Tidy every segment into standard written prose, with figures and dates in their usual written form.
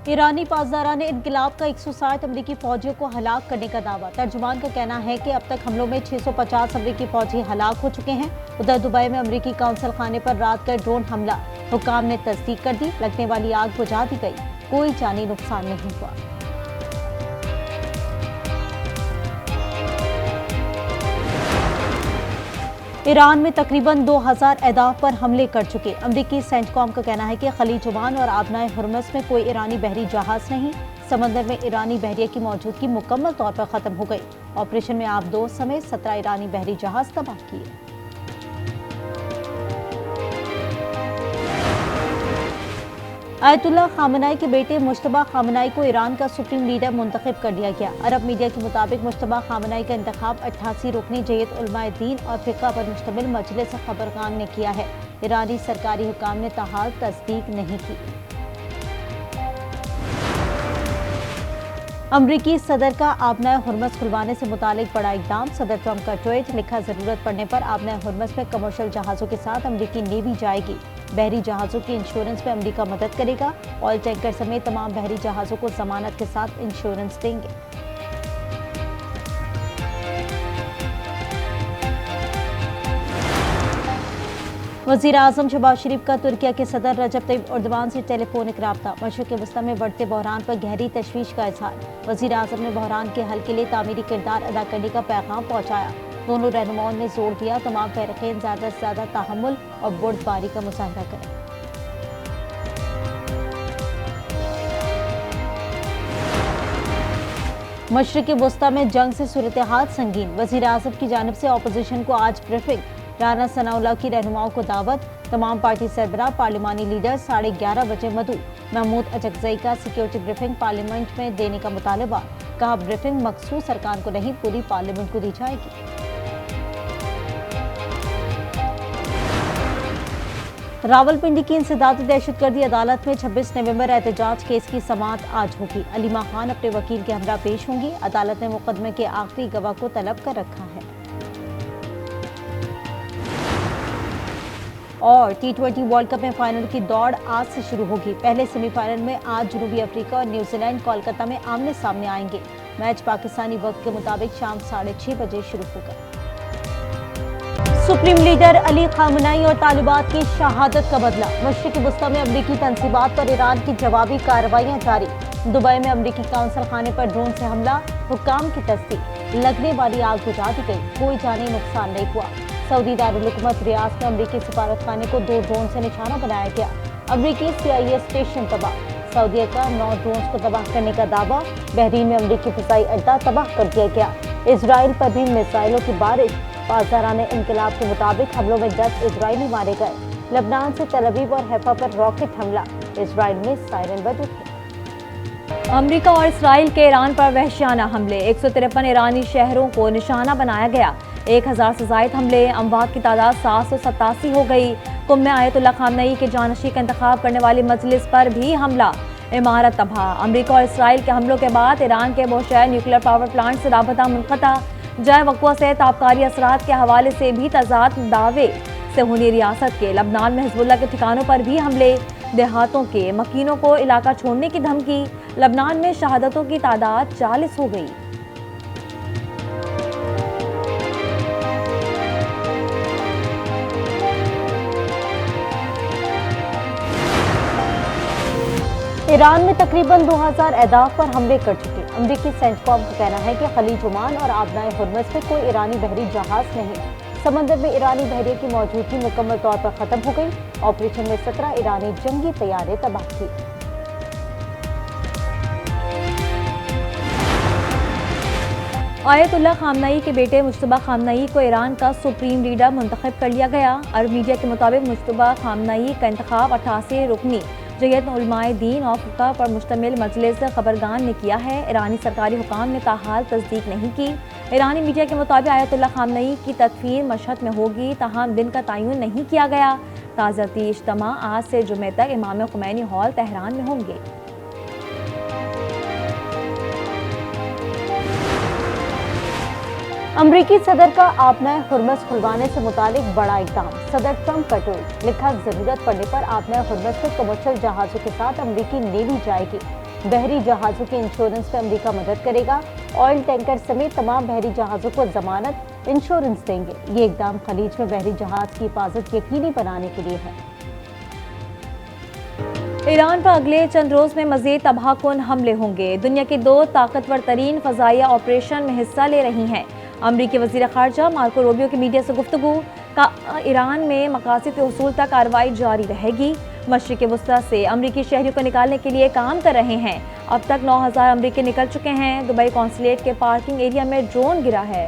ईरानी पासदारान इनकलाब का 160 अमरीकी फौजियों को हलाक करने का दावा। तर्जुमान का कहना है कि अब तक हमलों में 650 अमरीकी फौजी हलाक हो चुके हैं। उधर दुबई में अमरीकी काउंसिल खाने पर रात का ड्रोन हमला, हुक्काम ने तस्दीक कर दी। लगने वाली आग बुझा दी गई, कोई जानी नुकसान नहीं हुआ। ईरान में तकरीबन 2000 अहदाफ पर हमले कर चुके अमरीकी सेंटकॉम का कहना है कि खलीज ओमान और आबनाए हुर्मस में कोई ईरानी बहरी जहाज नहीं। समंदर में ईरानी बहरिया की मौजूदगी मुकम्मल तौर पर खत्म हो गई। ऑपरेशन में आबदोज समेत 17 ईरानी बहरी जहाज तबाह किए। आयतुल्लाह खामनाई के बेटे मुश्तबा खामनाई को ईरान का सुप्रीम लीडर मुंतखब कर दिया गया। अरब मीडिया के मुताबिक मुश्तबा खामनाई का इंतखाब 88 रुकनी जयत उलमाए दीन और फिक़ा पर मुश्तमिल मजलिस खबरगान ने किया है। ईरानी सरकारी हुकाम ने ताहाल तस्दीक नहीं की। अमरीकी सदर का आबनाए हुर्मस खुलवाने से मुतालिक बड़ा इकदाम। सदर ट्रंप का ट्वीट, लिखा जरूरत पड़ने पर आबनाए हुर्मस में कमर्शियल जहाजों के साथ अमरीकी नेवी जाएगी। बहरी जहाजों की इंश्योरेंस में अमेरिका मदद करेगा। ऑयल टैंकर समेत तमाम बहरी जहाजों को जमानत के साथ इंश्योरेंस देंगे। वज़ीर आज़म शहबाज शरीफ का तुर्किया के सदर रजब तैयब एर्दोगान से टेलीफोनिक राब्ता। मशरिक़ वस्ती में बढ़ते बहरान पर गहरी तशवीश का इजहार। वज़ीर आज़म ने बहरान के हल के लिए तामीरी किरदार अदा करने का पैगाम पहुँचाया। दोनों रहनुमाओं ने जोर दिया तमाम फ़रीक़ैन ज़्यादा से ज़्यादा तहम्मुल और बुर्दबारी का मुज़ाहरा करें। मशरिक़ वस्ती में जंग से सूरत हाल संगीन। वज़ीर आज़म की जानिब से अपोजिशन को आज ब्रीफिंग। राना सनाउल्लाह की रहनुमाओं को दावत। तमाम पार्टी सरबराह, पार्लिमानी लीडर 11:30 बजे मधु। महमूद अचकज़ई का सिक्योरिटी ब्रीफिंग पार्लियामेंट में देने का मुतालबा। कहा ब्रीफिंग मखसूस सरकार को नहीं, पूरी पार्लियामेंट को दी जाएगी। रावलपिंडी की इंसदादी दहशतगर्दी अदालत में 26 नवंबर एहतजाज केस की समाअत आज होगी। अलीमा खान अपने वकील के हमरा पेश होंगी। अदालत ने मुकदमे के आखिरी गवाह को तलब कर रखा है। और T20 वर्ल्ड कप में फाइनल की दौड़ आज से शुरू होगी। पहले सेमीफाइनल में आज जनूबी अफ्रीका और न्यूजीलैंड कोलकाता में आमने सामने आएंगे। मैच पाकिस्तानी वक्त के मुताबिक शाम 6:30 बजे शुरू होगा। सुप्रीम लीडर अली खामनाई और तालिबात की शहादत का बदला। मशरिक़ वस्ती में अमरीकी तंसीबात पर ईरान की जवाबी कार्रवाइयां जारी। दुबई में अमरीकी काउंसिल खाने पर ड्रोन से हमला, हुक्काम की तस्दीक। लगने वाली आग बुझा दी गई, कोई जानी नुकसान नहीं हुआ। सऊदी दारुल हुकूमत रियाद में अमरीकी सफारत खाने को 2 ड्रोन से निशाना बनाया गया। अमरीकी CIA स्टेशन तबाह। सऊदी का 9 ड्रोन को तबाह करने का दावा। बहरीन में अमरीकी फ़िज़ाई अड्डा तबाह कर दिया गया। इसराइल पर भी मिसाइलों की बारिश। पासदारान इनकलाब के मुताबिक हमलों में 10 इजरायली मारे गए। लबनान से तल अवीव और हैफा पर रॉकेट हमला। इसराइल में सायरन बज उठे। अमरीका और इसराइल के ईरान पर वहशियाना हमले। 153 ईरानी शहरों को निशाना बनाया गया। 1000 से ज़ायद हमले। अमवात की तादाद 787 हो गई। कुम में आयतुल्लाह खामनई के जानशी का इंतखाब करने वाली मजलिस पर भी हमला। इमारत तबाह। अमरीका और इसराइल के हमलों के बाद ईरान के बोशहर न्यूक्लियर पावर प्लांट से राबता मुनक़ता। जय वक़्वा से ताबकारी असरात के हवाले से भी तज़ाद दावे। सहूनी रियासत के लबनान में हिज़्बुल्लाह के ठिकानों पर भी हमले। देहातों के मकीनों को इलाका छोड़ने की धमकी। लबनान में शहादतों की तादाद 40 हो गई। ईरान में तकरीबन 2000 अहदाफ पर हमले कर चुके अमरीकी सेंटकॉम का कहना है कि खलीज ओमान और आबनाए हुर्मस में कोई ईरानी बहरी जहाज नहीं। समंदर में ईरानी बहरिया की मौजूदगी मुकम्मल तौर पर खत्म हो गई। ऑपरेशन में 17 ईरानी जंगी तैयारे तबाह किए। आयतुल्लाह खामनई के बेटे मुश्तबा खामनई को ईरान का सुप्रीम लीडर मुंतखब कर लिया गया। अरब मीडिया के मुताबिक मुश्तबा खामनई का इंतखाब 88 रुकनी जयत उलमाए दीन और फिक़ा पर मुश्तमिल मजलिस खबरगान ने किया है। ईरानी सरकारी हुकाम ने ताहाल तस्दीक नहीं की। ईरानी मीडिया के मुताबिक आयतुल्लाह खामनई की तदफीन मशहद में होगी, ताहम दिन का तयन नहीं किया गया। ताज़ियती इज्तिमा आज से जुमे तक इमाम खुमैनी हॉल तेहरान में होंगे। अमरीकी सदर का आबनाए हुर्मस खुलवाने से मुतालिक बड़ा इक़दाम। सदर ट्रंप का ट्वीट, लिखा जरूरत पड़ने पर आबनाए हुर्मस में कमर्शियल जहाजों के साथ अमरीकी नेवी जाएगी। बहरी जहाजों के इंश्योरेंस में अमेरिका मदद करेगा। ऑयल टैंकर समेत तमाम बहरी जहाजों को जमानत इंश्योरेंस देंगे। ये इकदाम खलीज में बहरी जहाज की हिफाजत यकीनी बनाने के लिए है। ईरान पर अगले चंद रोज में मजीद तबाहकुन हमले होंगे। दुनिया के 2 ताकतवर तरीन फजाइया ऑपरेशन में हिस्सा ले रही हैं। अमरीकी वजीर खारजा मार्को रूबियो की मीडिया से गुफ्तगू का ईरान में मकासद के हुसूल तक कार्रवाई जारी रहेगी। मशरिक़ वस्ता से अमरीकी शहरियों को निकालने के लिए काम कर रहे हैं। अब तक 9000 अमरीकी निकल चुके हैं। दुबई कॉन्सुलेट के पार्किंग एरिया में ड्रोन गिरा है।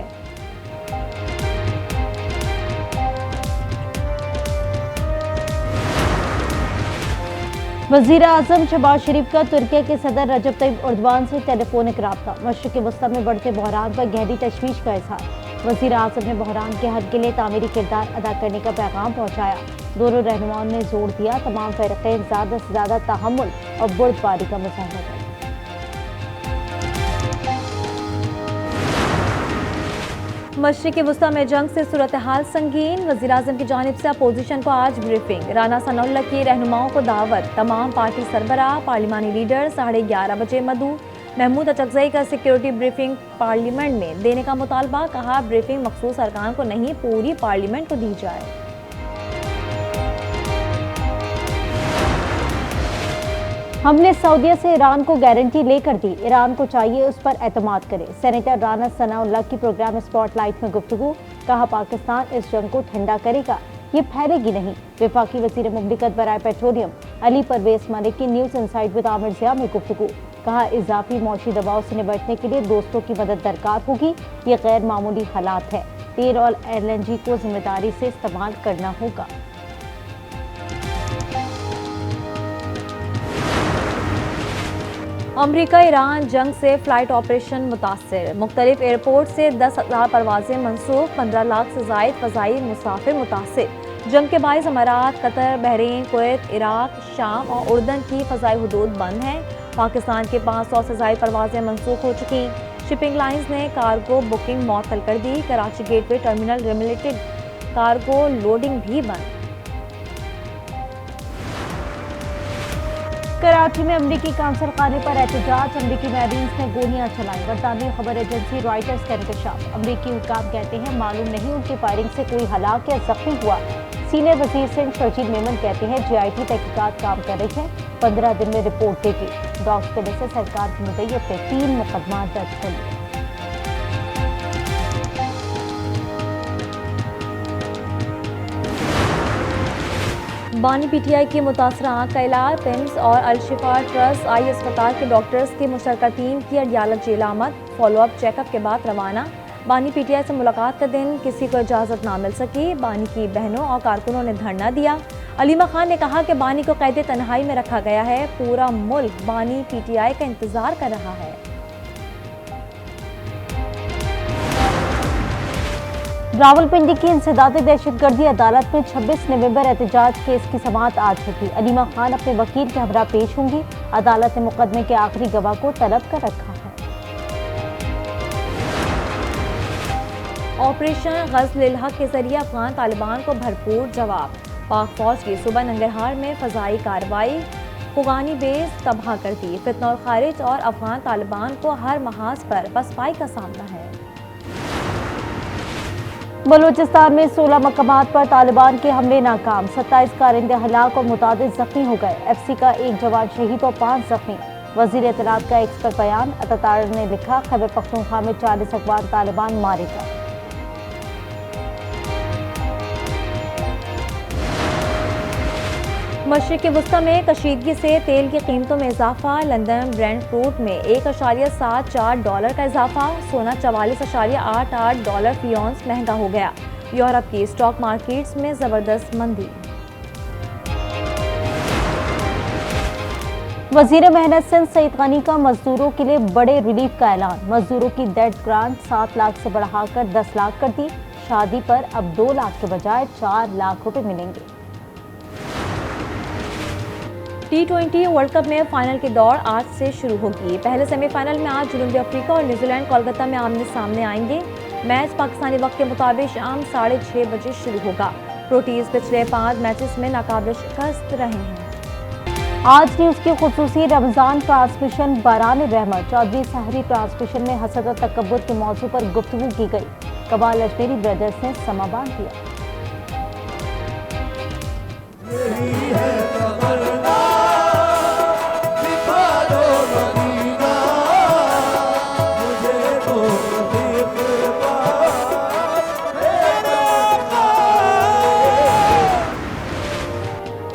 वज़ीर आज़म शहबाज शरीफ का तुर्की के सदर रजब तैयब एर्दोगान से टेलीफोनिक राब्ता। मशरिक़ वस्ता में बढ़ते बहरान पर गहरी तशवीश का इज़हार। वज़ीर आज़म ने बहरान के हल के लिए तामीरी किरदार अदा करने का पैगाम पहुँचाया। दोनों रहनुमाओं ने जोर दिया तमाम फ़रीक़ैन ज़्यादा से ज़्यादा तहम्मुल और बुर्दबारी का मुज़ाहरा करें। मशरिक़ वस्ता में जंग से सूरत हाल संगीन। वज़ीर आज़म की जानिब से अपोजिशन को आज ब्रीफिंग। राना सनाउल्लाह की रहनुमाओं को दावत। तमाम पार्टी सरबराह पार्लिमानी लीडर 11:30 बजे मदऊ। महमूद अचकज़ई का सिक्योरिटी ब्रीफिंग पार्लियामेंट में देने का मुतालबा। कहा ब्रीफिंग मखसूस अरकान को नहीं पूरी पार्लियामेंट को दी जाए। हमने सऊदीया से ईरान को गारंटी लेकर दी। ईरान को चाहिए उस पर एतमाद करे। सेनेटर राना सनाउल्लाह की प्रोग्राम स्पॉटलाइट में गुफ्तगू। कहा पाकिस्तान इस जंग को ठंडा करेगा, ये फैलेगी नहीं। वफाकी वज़ीर मुमलिकत बराए पेट्रोलियम अली परवेज मलिक की news insight with Aamir Zia में गुफ्तगू। कहा इजाफी मौशी दबाव से निपटने के लिए दोस्तों की मदद दरकार होगी। ये गैर मामूली हालात है। तेल और LNG को जिम्मेदारी से इस्तेमाल करना होगा। अमरीका ईरान जंग से फ़्लाइट ऑपरेशन मुतासर। मुख्तलिफ एयरपोर्ट से 10,000 परवाजें मनसूख। 15 लाख से ज़ायद फ़ज़ाई मुसाफिर मुतासर। जंग के बाइस अमारात, कतर, बहरीन, कुवैत, इराक, शाम और उर्दन की फ़ज़ाई हुदूद बंद हैं। पाकिस्तान के 500 से ज़ायद परवाजें मनसूख हो चुकी। शिपिंग लाइन्स ने कार्गो बुकिंग मअतल कर दी। Karachi gateway terminal limited cargo loading भी बंद। कराची में अमरीकी काउंसिल खाने पर एहतजाज। अमरीकी मैरीन्स ने गोलियां चलाई। बरतानवी खबर एजेंसी रॉयटर्स का इंकशाफ। अमरीकी हुक्काम कहते हैं मालूम नहीं उनकी फायरिंग से कोई हलाक या जख्मी हुआ। सीनियर वजीर सिंह शर्जील मेमन कहते हैं GIT तहकीकात काम कर रही है, 15 दिन में रिपोर्ट देगी। डॉग्स पुलिस से सरकार की मुद्दई पे 3 मुकदमा दर्ज कर लिया। बानी PTI की मुतासरा आँख का इलाज। पिम्स और अलशिफा ट्रस्ट आई अस्पताल के डॉक्टर्स की मुश्तरका टीम की अडयाला जेल आमद। फॉलोअप चेकअप के बाद रवाना। बानी PTI से मुलाकात का दिन किसी को इजाज़त ना मिल सकी। बानी की बहनों और कारकुनों ने धरना दिया। अलीमा खान ने कहा कि बानी को कैद तन्हाई में रखा गया है। पूरा मुल्क बानी PTI का इंतजार कर रहा है। रावलपिंडी की इंसदादी दहशतगर्दी अदालत में 26 नवंबर एहतजाज केस की समाअत आज होगी। अलीमा खान अपने वकील के हमरा पेश होंगी। अदालत ने मुकदमे के आखिरी गवाह को तलब कर रखा है। ऑपरेशन गज़ल हक के जरिए अफगान तालिबान को भरपूर जवाब। पाक फौज की सुबह नंगरहार में फजाई कार्रवाई। खुगानी बेस तबाह कर दी। फितना और खारिज और अफगान तालिबान को हर महाज पर पसपाई का सामना है। बलूचिस्तान में 16 मकामात पर तालिबान के हमले नाकाम। 27 कारिंदे हलाक और मुतादिद जख्मी हो गए। FC का 1 जवान शहीद और 5 जख्मी। वजीर इत्तलात का एक्सपर्ट बयान। अतातार ने लिखा खैबर पख्तूनख्वा में 40 अफगान तालिबान मारे गए। मशरिक़ वस्ता में कशीदगी से तेल की कीमतों में इजाफा। लंदन ब्रेंट क्रूड में $1.74 का इजाफा। सोना $44.88 फी औंस महंगा हो गया। यूरोप की स्टॉक मार्केट्स में जबरदस्त मंदी। वजीर मेहनत सिंध सईद गनी का मजदूरों के लिए बड़े रिलीफ का ऐलान। मजदूरों की डेथ ग्रांट 7 लाख से बढ़ाकर 10 लाख कर दी। शादी पर अब 2 लाख के बजाय 4 लाख रुपए मिलेंगे। T20 वर्ल्ड कप में फाइनल की दौड़ आज से शुरू होगी। पहले सेमीफाइनल में आज जनूबी अफ्रीका और न्यूजीलैंड कोलकाता में आमने सामने आएंगे। मैच पाकिस्तानी वक्त के मुताबिक शाम 6:30 बजे शुरू होगा। प्रोटीज पिछले 5 मैचेस में नाकाबिल शिकस्त रहे हैं। आज न्यूज की खुसूसी रमजान ट्रांसमिशन बरान रहमत चौधरी सहरी ट्रांसमिशन में हसद और तकब्बुर के मौजू पर गुफ्तगू की गई। कबाल अजमेरी ब्रदर्स ने समा बांध दिया।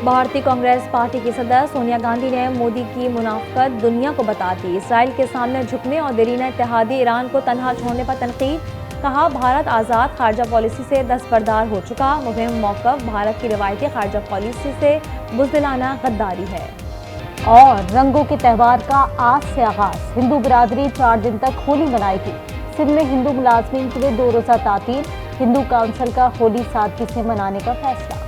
भारतीय कांग्रेस पार्टी की सदस्य सोनिया गांधी ने मोदी की मुनाफकत दुनिया को बता दी। इसराइल के सामने झुकने और देरीना इत्तेहादी ईरान को तनहा छोड़ने पर तनकीद। कहा, भारत आज़ाद खारजा पॉलिसी से दस्तबरदार हो चुका। मुहिम मौक़िफ़ भारत की रिवायती खारजा पॉलिसी से बुज़दिलाना गद्दारी है। और रंगों के त्यौहार का आज से आगाज। हिंदू बिरादरी 4 दिन तक होली मनाएगी। सिंध में हिंदू मुलाजमीन के लिए 2 रोज़ा तातील। हिंदू काउंसिल का होली सादगी से मनाने का फैसला।